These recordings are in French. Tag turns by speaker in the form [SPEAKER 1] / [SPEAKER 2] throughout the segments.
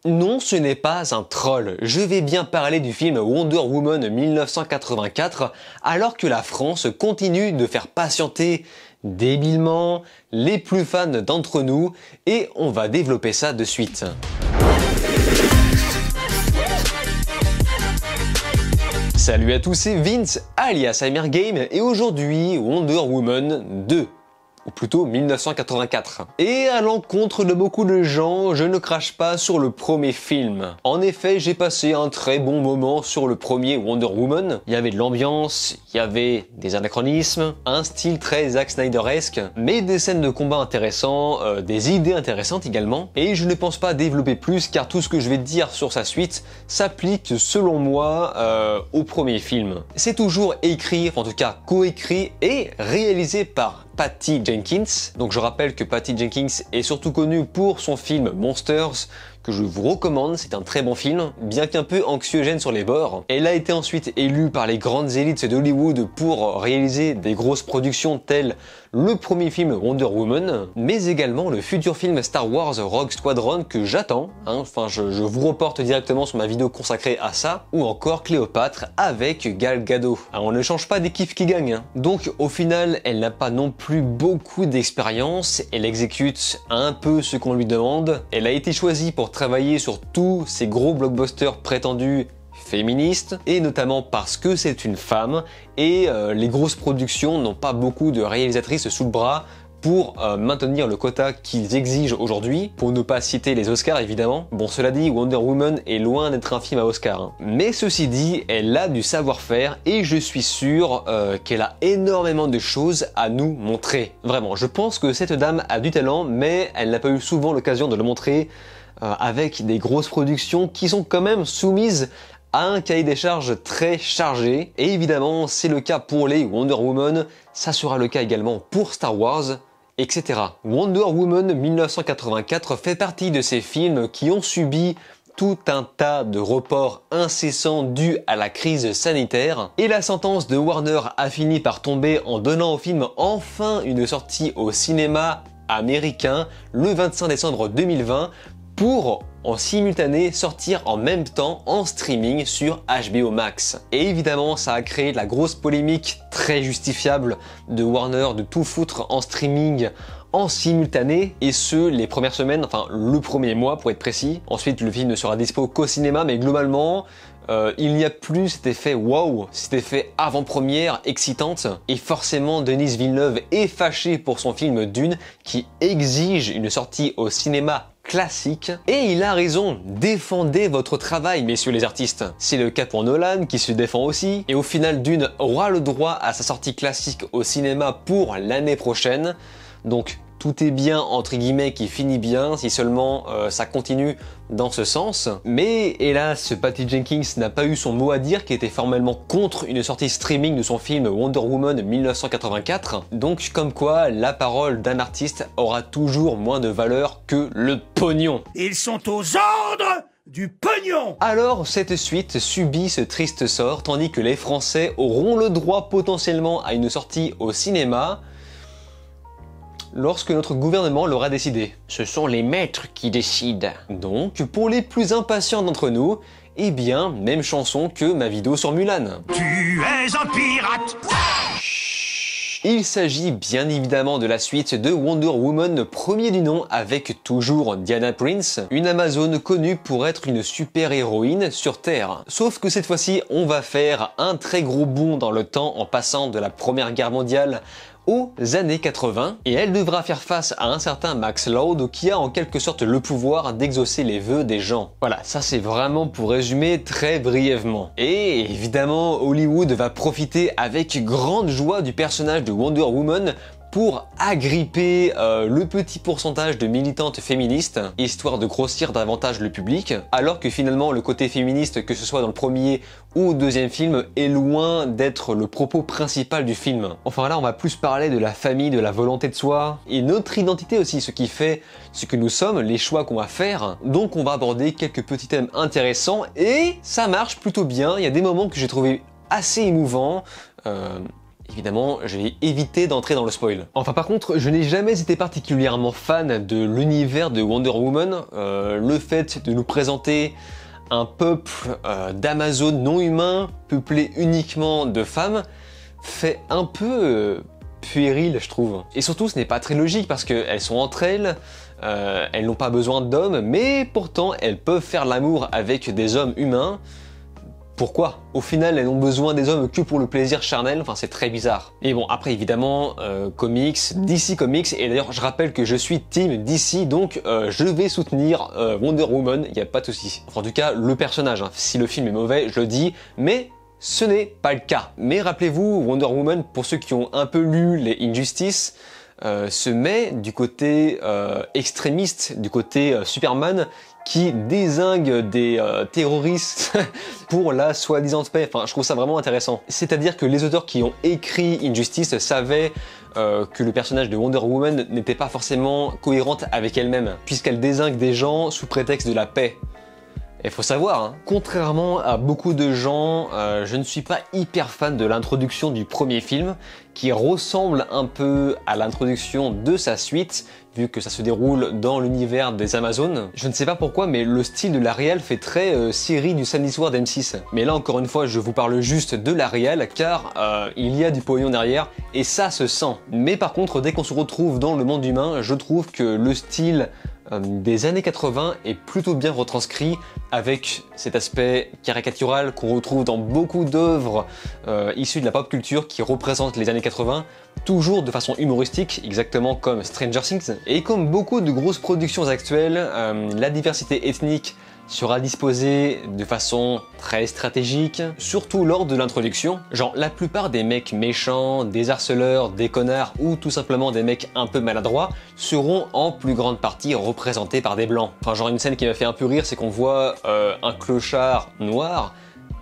[SPEAKER 1] Non, ce n'est pas un troll. Je vais bien parler du film Wonder Woman 1984, alors que la France continue de faire patienter débilement les plus fans d'entre nous, et on va développer ça de suite. Salut à tous, c'est Vince alias Amergame, et aujourd'hui Wonder Woman 2. Ou plutôt 1984. Et à l'encontre de beaucoup de gens, je ne crache pas sur le premier film. En effet, j'ai passé un très bon moment sur le premier Wonder Woman. Il y avait de l'ambiance, il y avait des anachronismes, un style très Zack Snyderesque, mais des scènes de combat intéressants, des idées intéressantes également. Et je ne pense pas développer plus car tout ce que je vais dire sur sa suite s'applique selon moi au premier film. C'est toujours écrit, en tout cas coécrit et réalisé par Patty Jenkins. Donc je rappelle que Patty Jenkins est surtout connue pour son film Monsters, que je vous recommande, c'est un très bon film, bien qu'un peu anxiogène sur les bords. Elle a été ensuite élue par les grandes élites d'Hollywood pour réaliser des grosses productions telles le premier film Wonder Woman, mais également le futur film Star Wars Rogue Squadron que j'attends, enfin je vous reporte directement sur ma vidéo consacrée à ça, ou encore Cléopâtre avec Gal Gadot. Alors, on ne change pas d'équipe qui gagne, donc au final elle n'a pas non plus beaucoup d'expérience, elle exécute un peu ce qu'on lui demande, elle a été choisie pour travailler sur tous ces gros blockbusters prétendus féministes, et notamment parce que c'est une femme, et les grosses productions n'ont pas beaucoup de réalisatrices sous le bras pour maintenir le quota qu'ils exigent aujourd'hui, pour ne pas citer les Oscars évidemment. Bon, cela dit, Wonder Woman est loin d'être un film à Oscar. Mais ceci dit, elle a du savoir-faire et je suis sûr qu'elle a énormément de choses à nous montrer. Vraiment, je pense que cette dame a du talent, mais elle n'a pas eu souvent l'occasion de le montrer avec des grosses productions qui sont quand même soumises à un cahier des charges très chargé. Et évidemment, c'est le cas pour les Wonder Woman, ça sera le cas également pour Star Wars, etc. Wonder Woman 1984 fait partie de ces films qui ont subi tout un tas de reports incessants dus à la crise sanitaire, et la sentence de Warner a fini par tomber en donnant au film enfin une sortie au cinéma américain le 25 décembre 2020 pour en simultané sortir en même temps en streaming sur HBO Max. Et évidemment, ça a créé la grosse polémique très justifiable de Warner de tout foutre en streaming en simultané, et ce, les premières semaines, enfin le premier mois pour être précis. Ensuite, le film ne sera dispo qu'au cinéma, mais globalement, il n'y a plus cet effet wow, cet effet avant-première excitante, et forcément Denis Villeneuve est fâché pour son film Dune qui exige une sortie au cinéma classique, et il a raison, défendez votre travail messieurs les artistes. C'est le cas pour Nolan qui se défend aussi, et au final Dune aura le droit à sa sortie classique au cinéma pour l'année prochaine, donc tout est bien entre guillemets qui finit bien si seulement ça continue dans ce sens. Mais hélas, Patty Jenkins n'a pas eu son mot à dire, qui était formellement contre une sortie streaming de son film Wonder Woman 1984. Donc comme quoi la parole d'un artiste aura toujours moins de valeur que le pognon.
[SPEAKER 2] Ils sont aux ordres du pognon!
[SPEAKER 1] Alors cette suite subit ce triste sort, tandis que les Français auront le droit potentiellement à une sortie au cinéma lorsque notre gouvernement l'aura décidé. Ce sont les maîtres qui décident. Donc, pour les plus impatients d'entre nous, eh bien, même chanson que ma vidéo sur Mulan.
[SPEAKER 2] Tu es un pirate!
[SPEAKER 1] Il s'agit bien évidemment de la suite de Wonder Woman, premier du nom, avec toujours Diana Prince, une Amazone connue pour être une super-héroïne sur Terre. Sauf que cette fois-ci, on va faire un très gros bond dans le temps en passant de la Première Guerre mondiale aux années 80, et elle devra faire face à un certain Max Lord qui a en quelque sorte le pouvoir d'exaucer les vœux des gens. Voilà, ça c'est vraiment pour résumer très brièvement. Et évidemment, Hollywood va profiter avec grande joie du personnage de Wonder Woman pour agripper le petit pourcentage de militantes féministes, histoire de grossir davantage le public, alors que finalement le côté féministe, que ce soit dans le premier ou au deuxième film, est loin d'être le propos principal du film. Enfin là, on va plus parler de la famille, de la volonté de soi, et notre identité aussi, ce qui fait ce que nous sommes, les choix qu'on va faire. Donc on va aborder quelques petits thèmes intéressants, et ça marche plutôt bien. Il y a des moments que j'ai trouvé assez émouvants, évidemment, je vais éviter d'entrer dans le spoil. Enfin par contre, je n'ai jamais été particulièrement fan de l'univers de Wonder Woman. Le fait de nous présenter un peuple d'Amazones non humains, peuplé uniquement de femmes, fait un peu puéril, je trouve. Et surtout, ce n'est pas très logique parce qu'elles sont entre elles, elles n'ont pas besoin d'hommes, mais pourtant elles peuvent faire l'amour avec des hommes humains. Pourquoi? Au final, elles n'ont besoin des hommes que pour le plaisir charnel, enfin c'est très bizarre. Et bon, après évidemment, comics, DC Comics, et d'ailleurs je rappelle que je suis team DC, donc je vais soutenir Wonder Woman, il n'y a pas de souci. Enfin, en tout cas, le personnage, hein. Si le film est mauvais, je le dis, mais ce n'est pas le cas. Mais rappelez-vous, Wonder Woman, pour ceux qui ont un peu lu les Injustice, se met du côté extrémiste, du côté Superman, qui dézingue des terroristes pour la soi-disant paix. Enfin, je trouve ça vraiment intéressant. C'est-à-dire que les auteurs qui ont écrit Injustice savaient que le personnage de Wonder Woman n'était pas forcément cohérente avec elle-même, puisqu'elle dézingue des gens sous prétexte de la paix. Il faut savoir, hein, contrairement à beaucoup de gens, je ne suis pas hyper fan de l'introduction du premier film, qui ressemble un peu à l'introduction de sa suite, vu que ça se déroule dans l'univers des Amazones. Je ne sais pas pourquoi, mais le style de la réal fait très série du samedi soir d'M6. Mais là, encore une fois, je vous parle juste de la réal, car il y a du pognon derrière, et ça se sent. Mais par contre, dès qu'on se retrouve dans le monde humain, je trouve que le style des années 80 est plutôt bien retranscrit, avec cet aspect caricatural qu'on retrouve dans beaucoup d'œuvres issues de la pop culture qui représentent les années 80, toujours de façon humoristique, exactement comme Stranger Things. Et comme beaucoup de grosses productions actuelles, la diversité ethnique sera disposée de façon très stratégique, surtout lors de l'introduction. Genre, la plupart des mecs méchants, des harceleurs, des connards ou tout simplement des mecs un peu maladroits seront en plus grande partie représentés par des blancs. Enfin, genre une scène qui m'a fait un peu rire, c'est qu'on voit un clochard noir,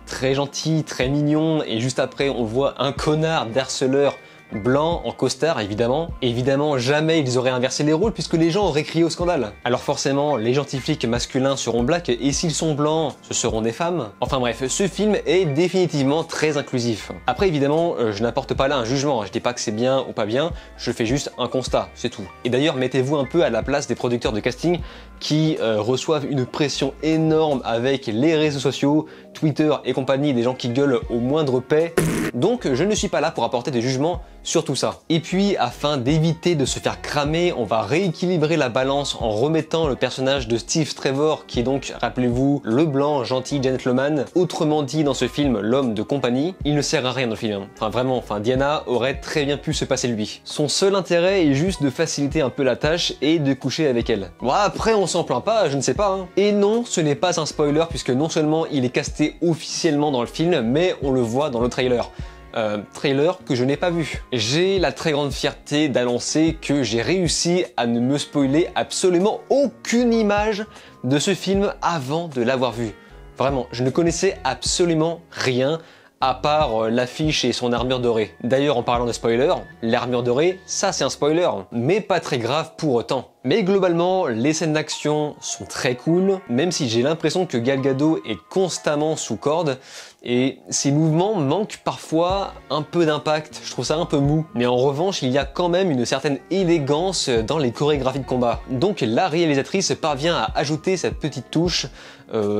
[SPEAKER 1] très gentil, très mignon, et juste après on voit un connard d'harceleur blanc en costard, évidemment. Évidemment, jamais ils auraient inversé les rôles puisque les gens auraient crié au scandale. Alors forcément, les gentils flics masculins seront blacks et s'ils sont blancs, ce seront des femmes. Enfin bref, ce film est définitivement très inclusif. Après, évidemment, je n'apporte pas là un jugement. Je dis pas que c'est bien ou pas bien, je fais juste un constat, c'est tout. Et d'ailleurs, mettez-vous un peu à la place des producteurs de casting qui reçoivent une pression énorme avec les réseaux sociaux, Twitter et compagnie, des gens qui gueulent au moindre paix. Donc je ne suis pas là pour apporter des jugements sur tout ça. Et puis, afin d'éviter de se faire cramer, on va rééquilibrer la balance en remettant le personnage de Steve Trevor, qui est donc, rappelez-vous, le blanc gentil gentleman, autrement dit dans ce film, l'homme de compagnie. Il ne sert à rien dans le film. Enfin vraiment, Diana aurait très bien pu se passer de lui. Son seul intérêt est juste de faciliter un peu la tâche et de coucher avec elle. Bon, après on s'en plaint pas, je ne sais pas. Hein. Et non, ce n'est pas un spoiler puisque non seulement il est casté officiellement dans le film, mais on le voit dans le trailer. Trailer que je n'ai pas vu. J'ai la très grande fierté d'annoncer que j'ai réussi à ne me spoiler absolument aucune image de ce film avant de l'avoir vu. Vraiment, je ne connaissais absolument rien à part l'affiche et son armure dorée. D'ailleurs, en parlant de spoiler, l'armure dorée, ça c'est un spoiler, mais pas très grave pour autant. Mais globalement, les scènes d'action sont très cool, même si j'ai l'impression que Gal Gadot est constamment sous corde, et ses mouvements manquent parfois un peu d'impact, je trouve ça un peu mou. Mais en revanche, il y a quand même une certaine élégance dans les chorégraphies de combat. Donc la réalisatrice parvient à ajouter cette petite touche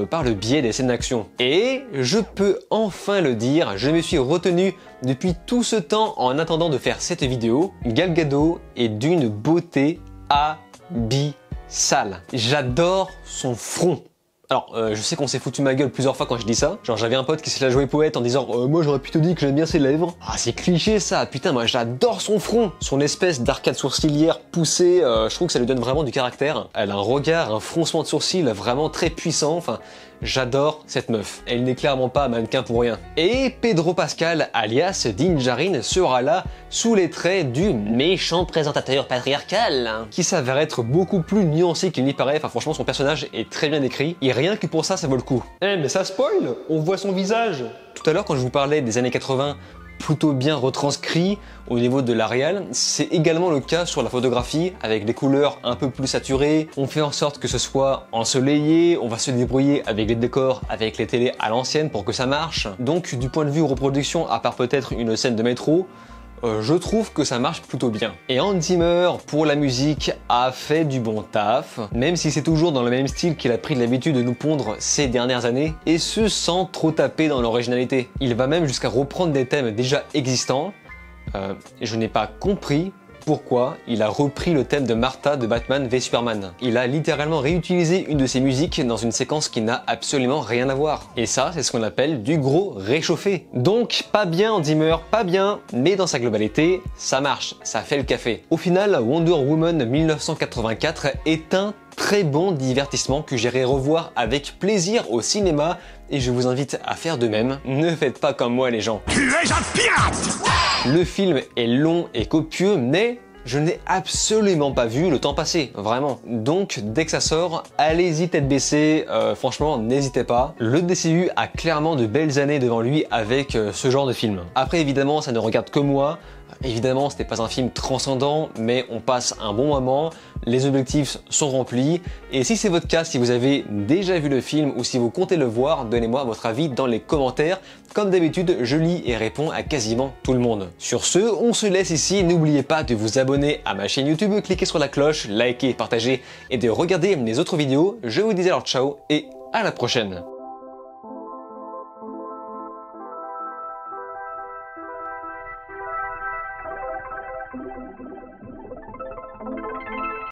[SPEAKER 1] par le biais des scènes d'action. Et je peux enfin le dire, je me suis retenu depuis tout ce temps en attendant de faire cette vidéo. Gal Gadot est d'une beauté abyssale. J'adore son front. Alors, je sais qu'on s'est foutu ma gueule plusieurs fois quand je dis ça. Genre, j'avais un pote qui s'est la joué poète en disant moi j'aurais pu te dire que j'aime bien ses lèvres. Ah, c'est cliché ça, putain, moi j'adore son front. Son espèce d'arcade sourcilière poussée, je trouve que ça lui donne vraiment du caractère. Elle a un regard, un froncement de sourcils vraiment très puissant, enfin... J'adore cette meuf, elle n'est clairement pas mannequin pour rien. Et Pedro Pascal, alias Din Djarin, sera là sous les traits du méchant présentateur patriarcal, qui s'avère être beaucoup plus nuancé qu'il n'y paraît. Enfin franchement, son personnage est très bien écrit, et rien que pour ça, ça vaut le coup. Eh mais ça spoil, on voit son visage. Tout à l'heure, quand je vous parlais des années 80, plutôt bien retranscrit au niveau de la réal. C'est également le cas sur la photographie, avec des couleurs un peu plus saturées. On fait en sorte que ce soit ensoleillé, on va se débrouiller avec les décors, avec les télés à l'ancienne pour que ça marche. Donc du point de vue reproduction, à part peut-être une scène de métro, je trouve que ça marche plutôt bien. Et Hans Zimmer, pour la musique, a fait du bon taf, même si c'est toujours dans le même style qu'il a pris l'habitude de nous pondre ces dernières années, et ce sans trop taper dans l'originalité. Il va même jusqu'à reprendre des thèmes déjà existants. Je n'ai pas compris pourquoi il a repris le thème de Martha de Batman v Superman. Il a littéralement réutilisé une de ses musiques dans une séquence qui n'a absolument rien à voir. Et ça, c'est ce qu'on appelle du gros réchauffé. Donc, pas bien Hans Zimmer, pas bien, mais dans sa globalité, ça marche, ça fait le café. Au final, Wonder Woman 1984 est un très bon divertissement que j'irai revoir avec plaisir au cinéma et je vous invite à faire de même. Ne faites pas comme moi les gens.
[SPEAKER 2] Tu es un pirate!
[SPEAKER 1] Le film est long et copieux, mais je n'ai absolument pas vu le temps passer, vraiment. Donc dès que ça sort, allez-y tête baissée, franchement n'hésitez pas. Le DCU a clairement de belles années devant lui avec ce genre de film. Après évidemment ça ne regarde que moi, évidemment c'était pas un film transcendant, mais on passe un bon moment, les objectifs sont remplis, et si c'est votre cas, si vous avez déjà vu le film ou si vous comptez le voir, donnez-moi votre avis dans les commentaires. Comme d'habitude, je lis et réponds à quasiment tout le monde. Sur ce, on se laisse ici, n'oubliez pas de vous abonner à ma chaîne YouTube, cliquez sur la cloche, likez, partagez et de regarder mes autres vidéos. Je vous dis alors ciao et à la prochaine.
[SPEAKER 3] Thank you.